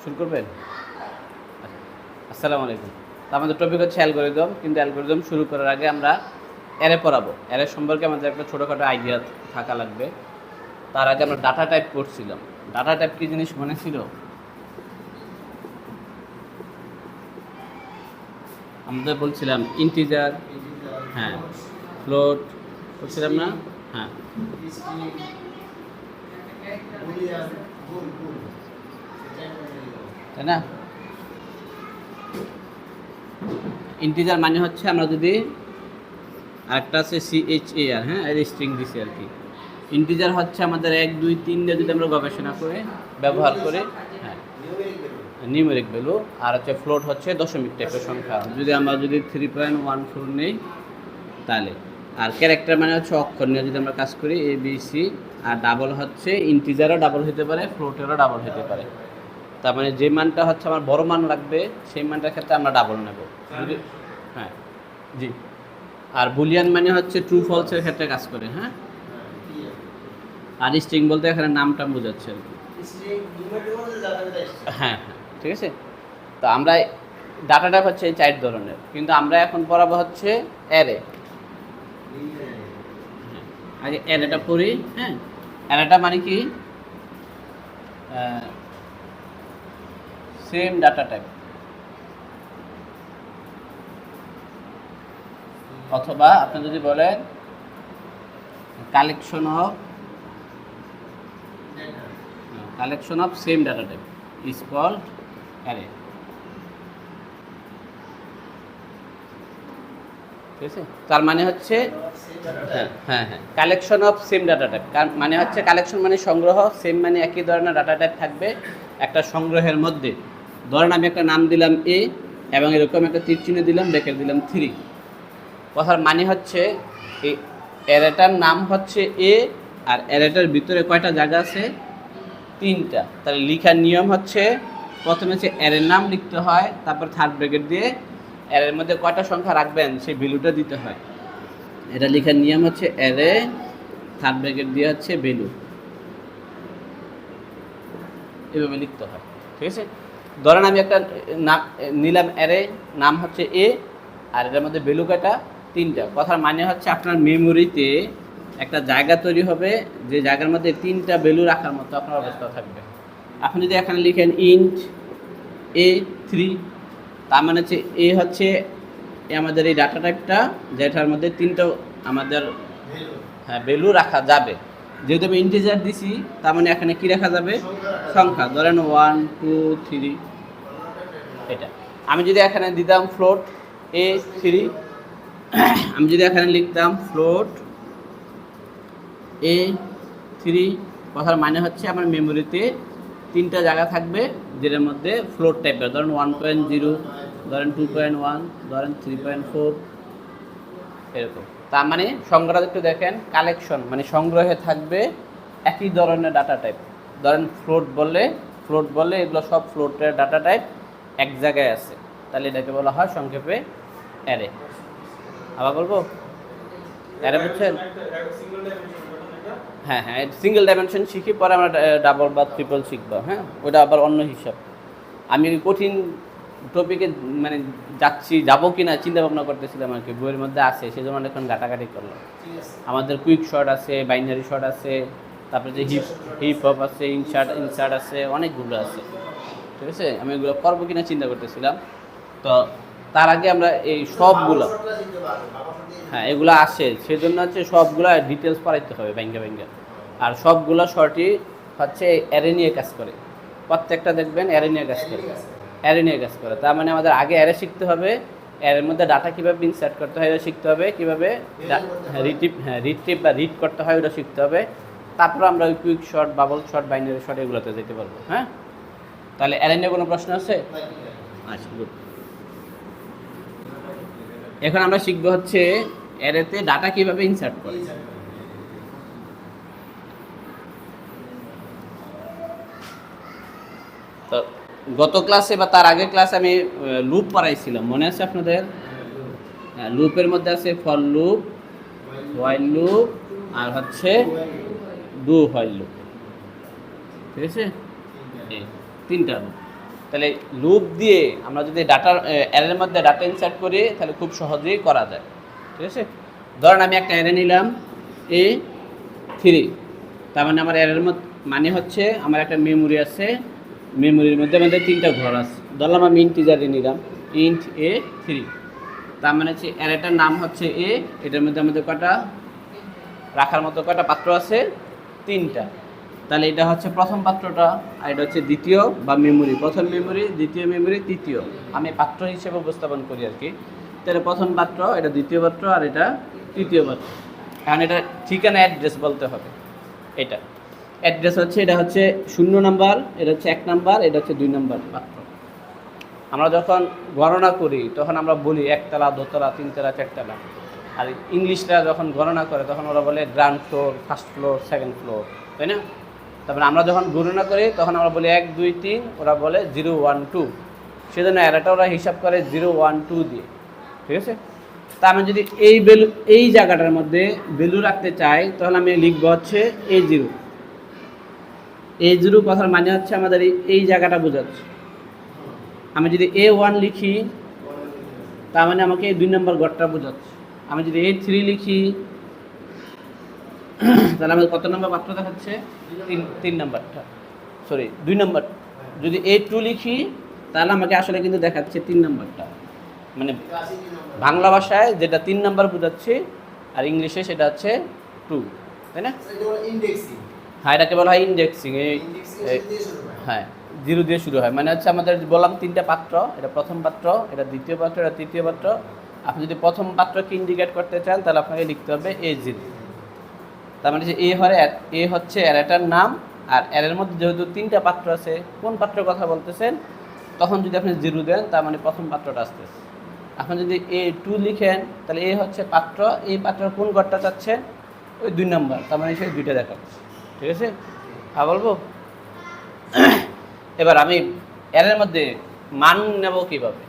শুরু করবেন? আসসালামু আলাইকুম। তো আমাদের টপিক হচ্ছে অ্যালগরিদম, কিন্তু অ্যালগরিদম শুরু করার আগে আমরা অ্যারে পড়াবো। অ্যারে সম্পর্কে আমাদের একটা ছোটোখাটো আইডিয়া থাকা লাগবে। তার আগে আমরা ডাটা টাইপ করছিলাম। ডাটা টাইপ কী জিনিস মনে ছিল? আমাদের বলছিলাম ইন্টিজার, হ্যাঁ, ফ্লোট বলছিলাম না? হ্যাঁ, তাই না? ইন্টিজার মানে হচ্ছে আমরা যদি আরেকটা আছে CHAR, হ্যাঁ, এর স্ট্রিং দিছি আর কি। ইন্টিজার হচ্ছে আমাদের 1, 2, 3 দিয়ে যদি আমরা গবেষণা করে ব্যবহার করে, হ্যাঁ, নিউমেরিক ভ্যালু। আর হচ্ছে ফ্লোট হচ্ছে দশমিক টাইপের সংখ্যা, যদি 3.14 নেই তাহলে। আর ক্যারেক্টার মানে হচ্ছে অক্ষর নিয়ে যদি আমরা কাজ করি ABC। আর ডাবল হচ্ছে ইন্টিজারও ডাবল হতে পারে, ফ্লোটেরও ডাবল হতে পারে। তার মানে যে মানটা হচ্ছে আমার বড় মান লাগবে সেই মানটার ক্ষেত্রে আমরা ডাবল নেব যদি, হ্যাঁ, জি। আর বুলিয়ান মানে হচ্ছে ট্রু ফলসের ক্ষেত্রে কাজ করে, হ্যাঁ। আর স্ট্রিং বলতে এখানে নামটা বোঝাচ্ছে আর কি। হ্যাঁ, হ্যাঁ, ঠিক আছে। তো আমরা ডাটা টাইপ হচ্ছে এই 4 ধরনের, কিন্তু আমরা এখন পড়াবো হচ্ছে অ্যারে। আগে অ্যারেটা পড়ি, হ্যাঁ। অ্যারেটা মানে কি? সেম ডাটা টাইপ, অথবা আপনি যদি বলেন collection of same data type is called array. ঠিক আছে, তার মানে হচ্ছে, হ্যাঁ হ্যাঁ হ্যাঁ, collection of same data type মানে হচ্ছে, কালেকশন মানে সংগ্রহ, সেম মানে একই ধরনের ডাটা টাইপ থাকবে একটা সংগ্রহের মধ্যে। ধরেন আমি একটা নাম দিলাম A এবং এরকম একটা তীর চিহ্ন দিলাম, ব্র্যাকেট দিলাম 3। কথার মানে হচ্ছে এই অ্যারেটার নাম হচ্ছে A, আর অ্যারেটার ভিতরে কয়টা জায়গা আছে? 3টা। তাহলে লেখার নিয়ম হচ্ছে প্রথমে হচ্ছে অ্যারের নাম লিখতে হয়, তারপর থার্ড ব্র্যাকেট দিয়ে অ্যারের মধ্যে কয়টা সংখ্যা রাখবেন সেই ভ্যালুটা দিতে হয়। এটা লেখার নিয়ম হচ্ছে অ্যারে, থার্ড ব্র্যাকেট দিয়ে হচ্ছে ভ্যালু, এভাবে লিখতে হয়। ঠিক আছে, ধরেন আমি একটা নাম নিলাম, অ্যারে নাম হচ্ছে A, আর এটার মধ্যে ভ্যালু কয়টা? 3টা। কথার মানে হচ্ছে আপনার মেমোরিতে একটা জায়গা তৈরি হবে যে জায়গার মধ্যে 3টা ভ্যালু রাখার মতো আপনার অবস্থা থাকবে। আপনি যদি এখানে লিখেন ইন্ট A3, তার মানে হচ্ছে A হচ্ছে আমাদের এই ডাটা টাইপটা, যেটার মধ্যে 3টা আমাদের, হ্যাঁ, ভ্যালু রাখা যাবে। যেহেতু আমি ইন্টিজার দিছি, তার মানে এখানে কি রাখা যাবে? সংখ্যা। ধরেন 1, 2, 3, এটা। আমি যদি এখানে দিতাম ফ্লোট A3, আমি যদি এখানে লিখতাম ফ্লোট A3, কথার মানে হচ্ছে আমার মেমোরিতে 3টা জায়গা থাকবে যেটার মধ্যে ফ্লোট টাইপের, ধরেন 1.0, ধরেন 2.1, ধরেন 3.4, এরকম। তার মানে সংগ্রহ একটু দেখেন, কালেকশন মানে সংগ্রহে থাকবে একই ধরনের ডাটা টাইপ। ধরেন ফ্লোট বললে এগুলো সব ফ্লোটের ডাটা টাইপ এক জায়গায় আছে, তাহলে এটাকে বলা হয় সংক্ষেপে অ্যারে। আবার বলবো অ্যারে, বুঝছেন? হ্যাঁ হ্যাঁ, সিঙ্গেল ডাইমেনশন শিখি, পরে আমরা ডাবল বা ট্রিপল শিখবো, হ্যাঁ, ওটা আবার অন্য হিসাব। আমি কঠিন টপিকে মানে যাবো কি না চিন্তা ভাবনা করতেছিলাম আর কি, বইয়ের মধ্যে আছে, সেই জন্য এখন ঘাটাঘাটি করলাম। আমাদের কুইক শর্ট আছে, বাইনারি শর্ট আছে, তারপরে যে হিপ হপ আছে, ইনসার্ট আছে, অনেকগুলো আছে। ঠিক আছে, আমি এগুলো করবো কিনা চিন্তা করতেছিলাম। তো তার আগে আমরা এই সবগুলো, হ্যাঁ, এগুলো আসে, সেজন্য হচ্ছে সবগুলো ডিটেলস পড়াইতে হবে ব্যাঙ্গে। আর সবগুলো শর্টই হচ্ছে অ্যারে নিয়ে কাজ করে, প্রত্যেকটা দেখবেন অ্যারে নিয়ে কাজ করে। তার মানে আমাদের আগে অ্যারে শিখতে হবে, অ্যারের মধ্যে ডাটা কীভাবে ইনসার্ট করতে হয় এটা শিখতে হবে, কীভাবে রিট্রিভ বা রিড করতে হয় ওটা শিখতে হবে। তারপর আমরা ওই quick short, bubble short, binary short এগুলোতে যেতে পারবো, হ্যাঁ। তাহলে অ্যারে নিয়ে কোনো প্রশ্ন আছে? আচ্ছা, গুড। এখন আমরা শিখবো হচ্ছে অ্যারেতে ডাটা কীভাবে ইনসার্ট করে। তো গত ক্লাসে বা তার আগের ক্লাসে আমি লুপ পড়াইছিলাম, মনে আছে আপনাদের? লুপের মধ্যে আছে ফর লুপ, হোয়াইল লুপ, আর হচ্ছে ডু হোয়াইল লুপ। ঠিক আছে, এই 3টা লুপ। তাহলে লুপ দিয়ে আমরা যদি ডাটার অ্যারের মধ্যে ডাটা ইনসার্ট করি তাহলে খুব সহজেই করা যায়। ঠিক আছে, ধরেন আমি একটা অ্যারে নিলাম A3, তার মানে আমার অ্যারের মধ্যে মানে হচ্ছে আমার একটা মেমোরি আছে, মেমোরির মধ্যে আমাদের 3টা ঘর আছে। ধরলাম আমি ইন্টিজারে নিলাম int A3, তার মানে হচ্ছে অ্যারেটার নাম হচ্ছে A, এটার মধ্যে আমাদের কটা রাখার মতো কটা পাত্র আছে? 3টা। তাহলে এটা হচ্ছে প্রথম পাত্রটা, আর এটা হচ্ছে দ্বিতীয় বা মেমোরি, প্রথম মেমোরি, দ্বিতীয় মেমোরি, তৃতীয়। আমি পাত্র হিসেবে উপস্থাপন করি আর কি। তাহলে প্রথম পাত্র, এটা দ্বিতীয় পাত্র, আর এটা তৃতীয় পাত্র। এখন এটা ঠিকানা অ্যাড্রেস বলতে হবে। এটা অ্যাড্রেস হচ্ছে, এটা হচ্ছে 0 নাম্বার, এটা হচ্ছে 1 নাম্বার, এটা হচ্ছে 2 নাম্বার পাত্র। আমরা যখন গণনা করি তখন আমরা বলি 1 তলা, 2 তলা, 3 তলা, 4 তলা। আর ইংলিশরা যখন গণনা করে তখন ওরা বলে ground floor, first floor, second floor, তাই না? তারপরে আমরা যখন গণনা করি তখন আমরা বলি 1 2 3, ওরা বলে 0 1 2। সেজন্য অ্যারেটা ওরা হিসাব করে 0 1 2 দিয়ে। ঠিক আছে, তা আমি যদি এই ভ্যালু, এই জায়গাটার মধ্যে ভ্যালু রাখতে চাই তাহলে আমি লিখবো হচ্ছে A0। A0 কথার মানে হচ্ছে আমাদের এই জায়গাটা বোঝাচ্ছে। আমি যদি A1 লিখি তার মানে আমাকে 2 নম্বর ঘরটা বোঝাচ্ছে। আমি যদি A3 লিখি তাহলে আমাদের কত নম্বর পাত্র দেখাচ্ছে? 3 নাম্বারটা, সরি 2 নাম্বার। যদি A2 লিখি তাহলে আমাকে আসলে কিন্তু দেখাচ্ছে 3 নাম্বারটা। মানে বাংলা ভাষায় যেটা 3 নাম্বার বোঝাচ্ছে আর ইংলিশে সেটা হচ্ছে 2, তাই না? হ্যাঁ, এটাকে বলা হয় ইন্ডেক্সিং। হ্যাঁ, 0 দিয়ে শুরু হয়। মানে হচ্ছে আমাদের বললাম 3টা পাত্র, এটা প্রথম পাত্র, এটা দ্বিতীয় পাত্র, এটা তৃতীয় পাত্র। আপনি যদি প্রথম পাত্রকে ইন্ডিকেট করতে চান তাহলে আপনাকে লিখতে হবে A0। তার মানে যে এ হচ্ছে অ্যারেটার নাম, আর অ্যারের মধ্যে যেহেতু 3টা পাত্র আছে, কোন পাত্রের কথা বলতেছেন তখন যদি আপনি 0 দেন তার মানে প্রথম পাত্রটা আসতেছে। আপনি যদি A2 লিখেন তাহলে এ হচ্ছে পাত্র, এই পাত্রের কোন ঘরটা চাচ্ছেন? ওই 2 নাম্বার, তার মানে সেই 2টা দেখাচ্ছে। ঠিক আছে, হ্যাঁ বলবো। এবার আমি অ্যারের মধ্যে মান নেব কিভাবে?